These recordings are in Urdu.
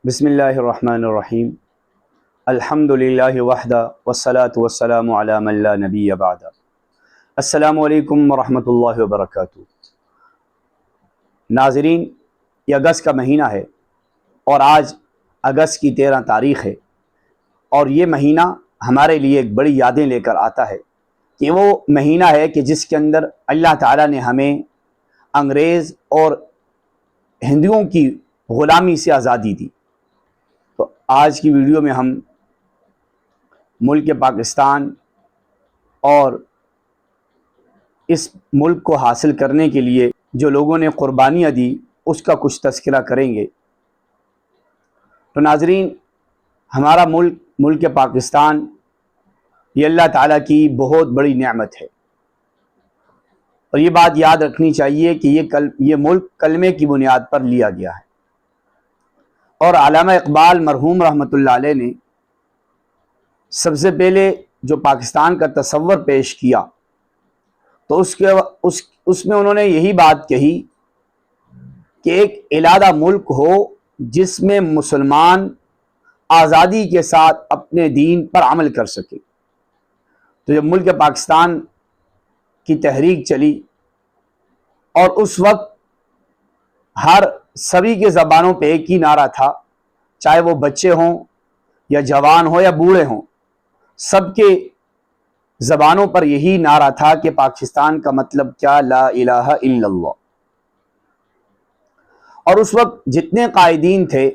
بسم اللہ الرحمن الرحیم الحمدللہ وحدہ والصلاة والسلام علی من لا نبی بعد۔ السلام علیکم ورحمۃ اللہ وبرکاتہ۔ ناظرین، یہ اگست کا مہینہ ہے اور آج اگست کی 13 تاریخ ہے، اور یہ مہینہ ہمارے لیے ایک بڑی یادیں لے کر آتا ہے کہ وہ مہینہ ہے کہ جس کے اندر اللہ تعالیٰ نے ہمیں انگریز اور ہندوؤں کی غلامی سے آزادی دی۔ تو آج کی ویڈیو میں ہم ملک پاکستان اور اس ملک کو حاصل کرنے کے لیے جو لوگوں نے قربانیاں دی اس کا کچھ تذکرہ کریں گے۔ تو ناظرین، ہمارا ملک پاکستان یہ اللہ تعالیٰ کی بہت بڑی نعمت ہے، اور یہ بات یاد رکھنی چاہیے کہ یہ ملک کلمے کی بنیاد پر لیا گیا ہے، اور علامہ اقبال مرحوم رحمۃ اللہ علیہ نے سب سے پہلے جو پاکستان کا تصور پیش کیا تو اس میں انہوں نے یہی بات کہی کہ ایک علیحدہ ملک ہو جس میں مسلمان آزادی کے ساتھ اپنے دین پر عمل کر سکے۔ تو جب ملک پاکستان کی تحریک چلی اور اس وقت سبھی کے زبانوں پہ ایک ہی نعرہ تھا، چاہے وہ بچے ہوں یا جوان ہوں یا بوڑھے ہوں، سب کے زبانوں پر یہی نعرہ تھا کہ پاکستان کا مطلب کیا، لا الہ الا اللہ۔ اور اس وقت جتنے قائدین تھے،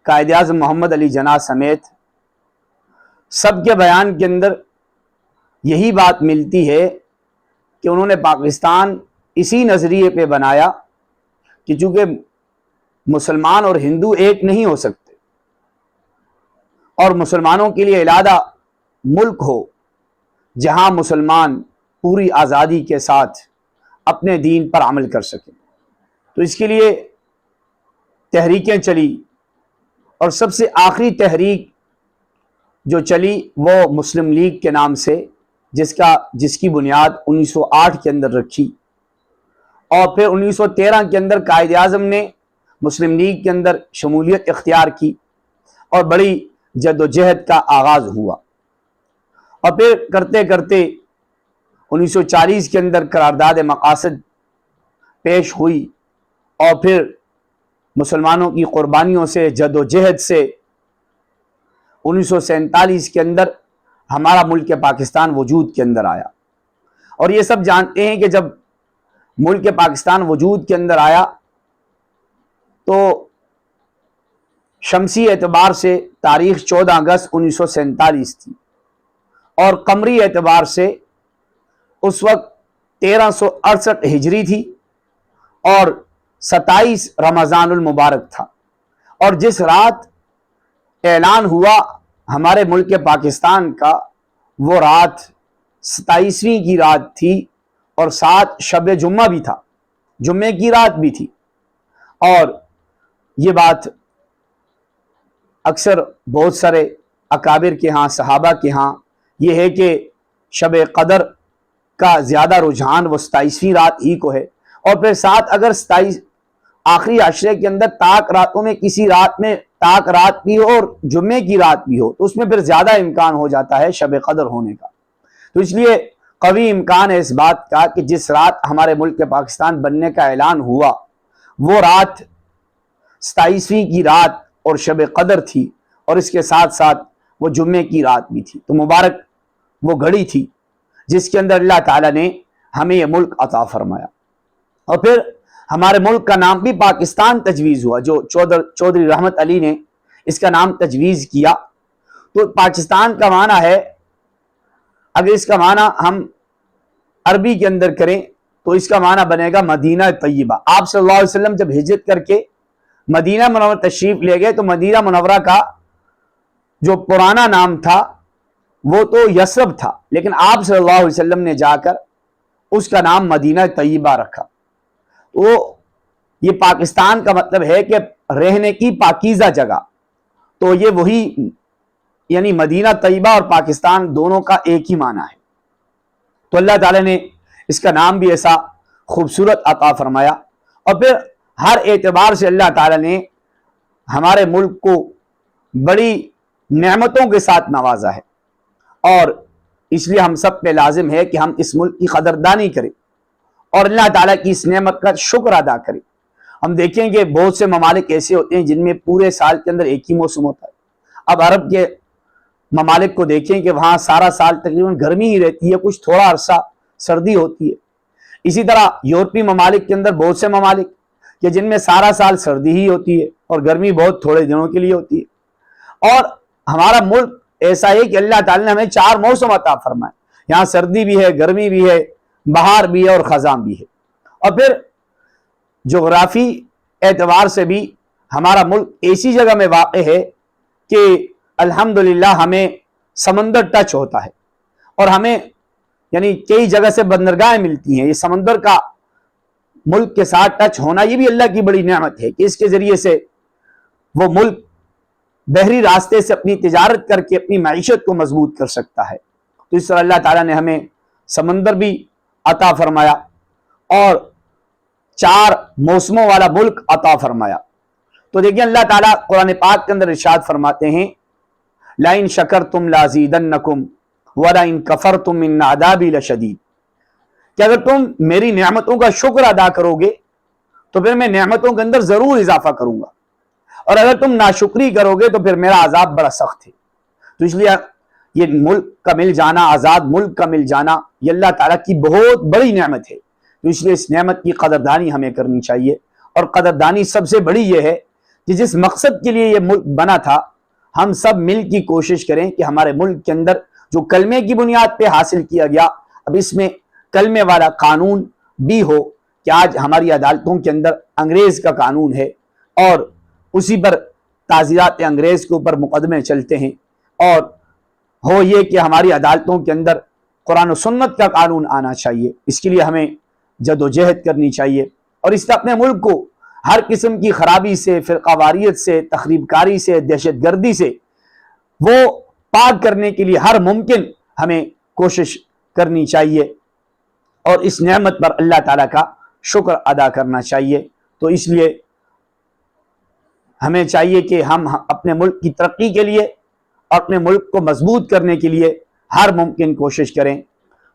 قائد اعظم محمد علی جناح سمیت، سب کے بیان کے اندر یہی بات ملتی ہے کہ انہوں نے پاکستان اسی نظریے پہ بنایا کہ چونکہ مسلمان اور ہندو ایک نہیں ہو سکتے، اور مسلمانوں کے لیے علیحدہ ملک ہو جہاں مسلمان پوری آزادی کے ساتھ اپنے دین پر عمل کر سکیں۔ تو اس کے لیے تحریکیں چلی، اور سب سے آخری تحریک جو چلی وہ مسلم لیگ کے نام سے، جس کی بنیاد 1908 کے اندر رکھی، اور پھر 1913 کے اندر قائد اعظم نے مسلم لیگ کے اندر شمولیت اختیار کی، اور بڑی جد و جہد کا آغاز ہوا، اور پھر کرتے کرتے 1940 کے اندر قرارداد مقاصد پیش ہوئی، اور پھر مسلمانوں کی قربانیوں سے، جد و جہد سے 1947 کے اندر ہمارا ملک پاکستان وجود کے اندر آیا۔ اور یہ سب جانتے ہیں کہ جب ملک پاکستان وجود کے اندر آیا تو شمسی اعتبار سے تاریخ 14 اگست 1947 تھی، اور قمری اعتبار سے اس وقت 1368 ہجری تھی، اور 27 رمضان المبارک تھا۔ اور جس رات اعلان ہوا ہمارے ملک پاکستان کا، وہ رات 27ویں کی رات تھی، اور ساتھ شب جمعہ بھی تھا، جمعے کی رات بھی تھی۔ اور یہ بات اکثر بہت سارے اکابر کے ہاں، صحابہ کے ہاں یہ ہے کہ شب قدر کا زیادہ رجحان وہ 27ویں رات ہی کو ہے، اور پھر ساتھ اگر 27 آخری عشرے کے اندر طاق راتوں میں کسی رات میں طاق رات بھی ہو اور جمعے کی رات بھی ہو تو اس میں پھر زیادہ امکان ہو جاتا ہے شب قدر ہونے کا۔ تو اس لیے قوی امکان ہے اس بات کا کہ جس رات ہمارے ملک پاکستان بننے کا اعلان ہوا وہ رات 27ویں کی رات اور شب قدر تھی، اور اس کے ساتھ ساتھ وہ جمعے کی رات بھی تھی۔ تو مبارک وہ گھڑی تھی جس کے اندر اللہ تعالیٰ نے ہمیں یہ ملک عطا فرمایا، اور پھر ہمارے ملک کا نام بھی پاکستان تجویز ہوا، جو چودھری رحمت علی نے اس کا نام تجویز کیا۔ تو پاکستان کا معنی ہے، اگر اس کا معنی ہم عربی کے اندر کریں تو اس کا معنی بنے گا مدینہ طیبہ۔ آپ صلی اللہ علیہ وسلم جب ہجرت کر کے مدینہ منورہ تشریف لے گئے تو مدینہ منورہ کا جو پرانا نام تھا وہ تو یثرب تھا، لیکن آپ صلی اللہ علیہ وسلم نے جا کر اس کا نام مدینہ طیبہ رکھا۔ تو یہ پاکستان کا مطلب ہے کہ رہنے کی پاکیزہ جگہ، تو یہ وہی یعنی مدینہ طیبہ اور پاکستان دونوں کا ایک ہی معنی ہے۔ تو اللہ تعالیٰ نے اس کا نام بھی ایسا خوبصورت عطا فرمایا، اور پھر ہر اعتبار سے اللہ تعالیٰ نے ہمارے ملک کو بڑی نعمتوں کے ساتھ نوازا ہے، اور اس لیے ہم سب پہ لازم ہے کہ ہم اس ملک کی قدردانی کریں اور اللہ تعالیٰ کی اس نعمت کا شکر ادا کریں۔ ہم دیکھیں کہ بہت سے ممالک ایسے ہوتے ہیں جن میں پورے سال کے اندر ایک ہی موسم ہوتا ہے۔ اب عرب کے ممالک کو دیکھیں کہ وہاں سارا سال تقریباً گرمی ہی رہتی ہے، کچھ تھوڑا عرصہ سردی ہوتی ہے۔ اسی طرح یورپی ممالک کے اندر بہت سے ممالک کہ جن میں سارا سال سردی ہی ہوتی ہے اور گرمی بہت تھوڑے دنوں کے لیے ہوتی ہے۔ اور ہمارا ملک ایسا ہے کہ اللہ تعالیٰ نے ہمیں 4 موسم عطا فرمائے، یہاں سردی بھی ہے، گرمی بھی ہے، بہار بھی ہے اور خزاں بھی ہے۔ اور پھر جغرافی اعتبار سے بھی ہمارا ملک ایسی جگہ میں واقع ہے کہ الحمدللہ ہمیں سمندر ٹچ ہوتا ہے، اور ہمیں یعنی کئی جگہ سے بندرگاہیں ملتی ہیں۔ یہ سمندر کا ملک کے ساتھ ٹچ ہونا یہ بھی اللہ کی بڑی نعمت ہے کہ اس کے ذریعے سے وہ ملک بحری راستے سے اپنی تجارت کر کے اپنی معیشت کو مضبوط کر سکتا ہے۔ تو اس طرح اللہ تعالیٰ نے ہمیں سمندر بھی عطا فرمایا اور 4 موسموں والا ملک عطا فرمایا۔ تو دیکھیں اللہ تعالیٰ قرآن پاک کے اندر ارشاد فرماتے ہیں لَإِن شَكَرْتُمْ لَأَزِيدَنَّكُمْ وَلَإِن كَفَرْتُمْ إِنَّ عَذَابِي لَشَدِيدٌ، کہ اگر تم میری نعمتوں کا شکر ادا کرو گے تو پھر میں نعمتوں کے اندر ضرور اضافہ کروں گا، اور اگر تم ناشکری کرو گے تو پھر میرا عذاب بڑا سخت ہے۔ تو اس لیے یہ ملک کا مل جانا، آزاد ملک کا مل جانا، یہ اللہ تعالیٰ کی بہت بڑی نعمت ہے۔ تو اس لیے اس نعمت کی قدردانی ہمیں کرنی چاہیے، اور قدردانی سب سے بڑی یہ ہے کہ جس مقصد کے لیے یہ ملک بنا تھا ہم سب مل کی کوشش کریں کہ ہمارے ملک کے اندر جو کلمے کی بنیاد پہ حاصل کیا گیا، اب اس میں کلمے والا قانون بھی ہو کہ آج ہماری عدالتوں کے اندر انگریز کا قانون ہے اور اسی پر تعزیرات انگریز کے اوپر مقدمے چلتے ہیں، اور ہو یہ کہ ہماری عدالتوں کے اندر قرآن و سنت کا قانون آنا چاہیے۔ اس کے لیے ہمیں جد و جہد کرنی چاہیے، اور اس سے اپنے ملک کو ہر قسم کی خرابی سے، فرقہ واریت سے، تخریب کاری سے، دہشت گردی سے وہ پاک کرنے کے لیے ہر ممکن ہمیں کوشش کرنی چاہیے، اور اس نعمت پر اللہ تعالیٰ کا شکر ادا کرنا چاہیے۔ تو اس لیے ہمیں چاہیے کہ ہم اپنے ملک کی ترقی کے لیے اور اپنے ملک کو مضبوط کرنے کے لیے ہر ممکن کوشش کریں۔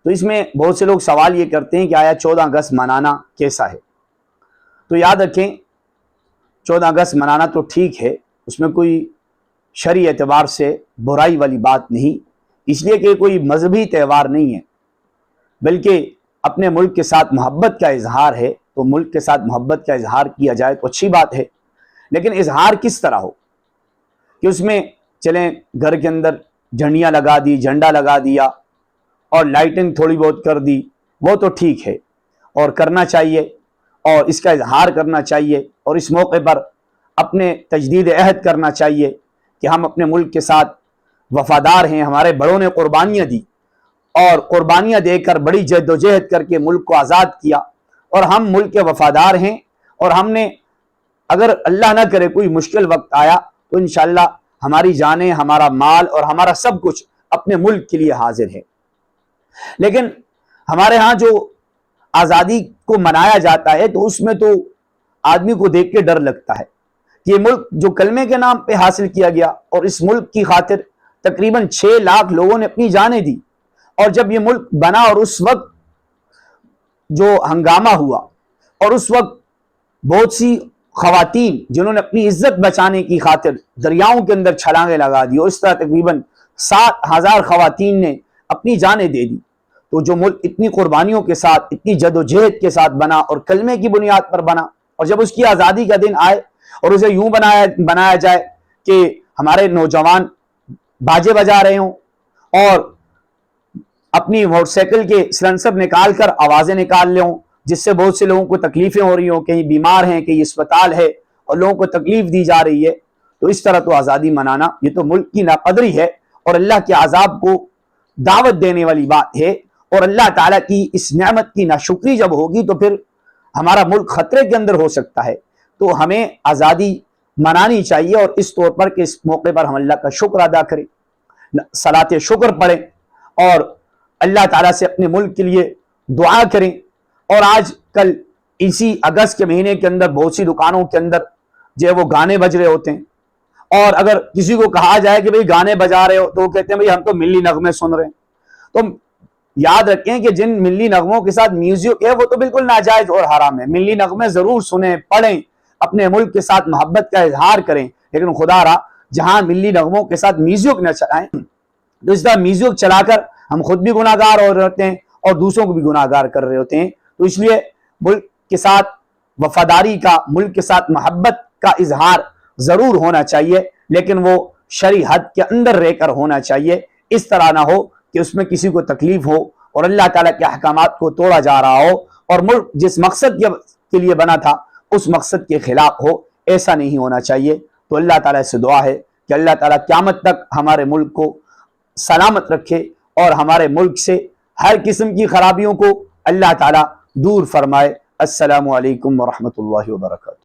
تو اس میں بہت سے لوگ سوال یہ کرتے ہیں کہ آیا 14 اگست منانا کیسا ہے؟ تو یاد رکھیں 14 اگست منانا تو ٹھیک ہے، اس میں کوئی شرعی اعتبار سے برائی والی بات نہیں، اس لیے کہ کوئی مذہبی تہوار نہیں ہے، بلکہ اپنے ملک کے ساتھ محبت کا اظہار ہے۔ تو ملک کے ساتھ محبت کا اظہار کیا جائے تو اچھی بات ہے، لیکن اظہار کس طرح ہو کہ اس میں چلیں گھر کے اندر جھنڈیاں لگا دی، جھنڈا لگا دیا اور لائٹنگ تھوڑی بہت کر دی، وہ تو ٹھیک ہے اور کرنا چاہیے اور اس کا اظہار کرنا چاہیے، اور اس موقع پر اپنے تجدید عہد کرنا چاہیے کہ ہم اپنے ملک کے ساتھ وفادار ہیں، ہمارے بڑوں نے قربانیاں دی اور قربانیاں دے کر بڑی جد و جہد کر کے ملک کو آزاد کیا، اور ہم ملک کے وفادار ہیں، اور ہم نے اگر اللہ نہ کرے کوئی مشکل وقت آیا تو انشاءاللہ ہماری جانیں، ہمارا مال اور ہمارا سب کچھ اپنے ملک کے لیے حاضر ہے۔ لیکن ہمارے ہاں جو آزادی کو منایا جاتا ہے تو اس میں تو آدمی کو دیکھ کے ڈر لگتا ہے کہ یہ ملک جو کلمے کے نام پہ حاصل کیا گیا، اور اس ملک کی خاطر تقریباً 6 لاکھ لوگوں نے اپنی جانیں دی، اور جب یہ ملک بنا اور اس وقت جو ہنگامہ ہوا اور اس وقت بہت سی خواتین جنہوں نے اپنی عزت بچانے کی خاطر دریاؤں کے اندر چھلانگیں لگا دی، اور اس طرح تقریباً 7,000 خواتین نے اپنی جانیں دے دی، تو جو ملک اتنی قربانیوں کے ساتھ، اتنی جد و جہد کے ساتھ بنا اور کلمے کی بنیاد پر بنا، اور جب اس کی آزادی کا دن آئے اور اسے یوں بنایا جائے کہ ہمارے نوجوان باجے بجا رہے ہوں اور اپنی موٹر سائیکل کے سلنسر نکال کر آوازیں نکال لیں، جس سے بہت سے لوگوں کو تکلیفیں ہو رہی ہوں، کہیں بیمار ہیں، کہیں اسپتال ہے اور لوگوں کو تکلیف دی جا رہی ہے، تو اس طرح تو آزادی منانا یہ تو ملک کی ناقدری ہے اور اللہ کے عذاب کو دعوت دینے والی بات ہے، اور اللہ تعالیٰ کی اس نعمت کی ناشکری جب ہوگی تو پھر ہمارا ملک خطرے کے اندر ہو سکتا ہے۔ تو ہمیں آزادی منانی چاہیے، اور اس طور پر کہ اس موقع پر ہم اللہ کا شکر ادا کریں، صلاۃ شکر پڑھیں اور اللہ تعالیٰ سے اپنے ملک کے لیے دعا کریں۔ اور آج کل اسی اگست کے مہینے کے اندر بہت سی دکانوں کے اندر جو ہے وہ گانے بج رہے ہوتے ہیں، اور اگر کسی کو کہا جائے کہ بھئی گانے بجا رہے ہو تو وہ کہتے ہیں بھئی ہم تو ملی نغمے سن رہے ہیں۔ تو یاد رکھیں کہ جن ملی نغموں کے ساتھ میوزک ہے وہ تو بالکل ناجائز اور حرام ہے۔ ملی نغمے ضرور سنیں، پڑھیں، اپنے ملک کے ساتھ محبت کا اظہار کریں، لیکن خدا را جہاں ملی نغموں کے ساتھ میوزک نہ چلائیں، تو اس طرح میوزک چلا کر ہم خود بھی گناہ گار ہو رہے ہوتے ہیں اور دوسروں کو بھی گناہ گار کر رہے ہوتے ہیں۔ تو اس لیے ملک کے ساتھ وفاداری کا، ملک کے ساتھ محبت کا اظہار ضرور ہونا چاہیے، لیکن وہ شرعی حد کے اندر رہ کر ہونا چاہیے۔ اس طرح نہ ہو کہ اس میں کسی کو تکلیف ہو اور اللہ تعالیٰ کے احکامات کو توڑا جا رہا ہو، اور ملک جس مقصد کے لیے بنا تھا اس مقصد کے خلاف ہو۔ ایسا نہیں ہونا چاہیے۔ تو اللہ تعالیٰ سے دعا ہے کہ اللہ تعالیٰ قیامت تک ہمارے ملک کو سلامت رکھے اور ہمارے ملک سے ہر قسم کی خرابیوں کو اللہ تعالیٰ دور فرمائے۔ السلام علیکم ورحمۃ اللہ وبرکاتہ۔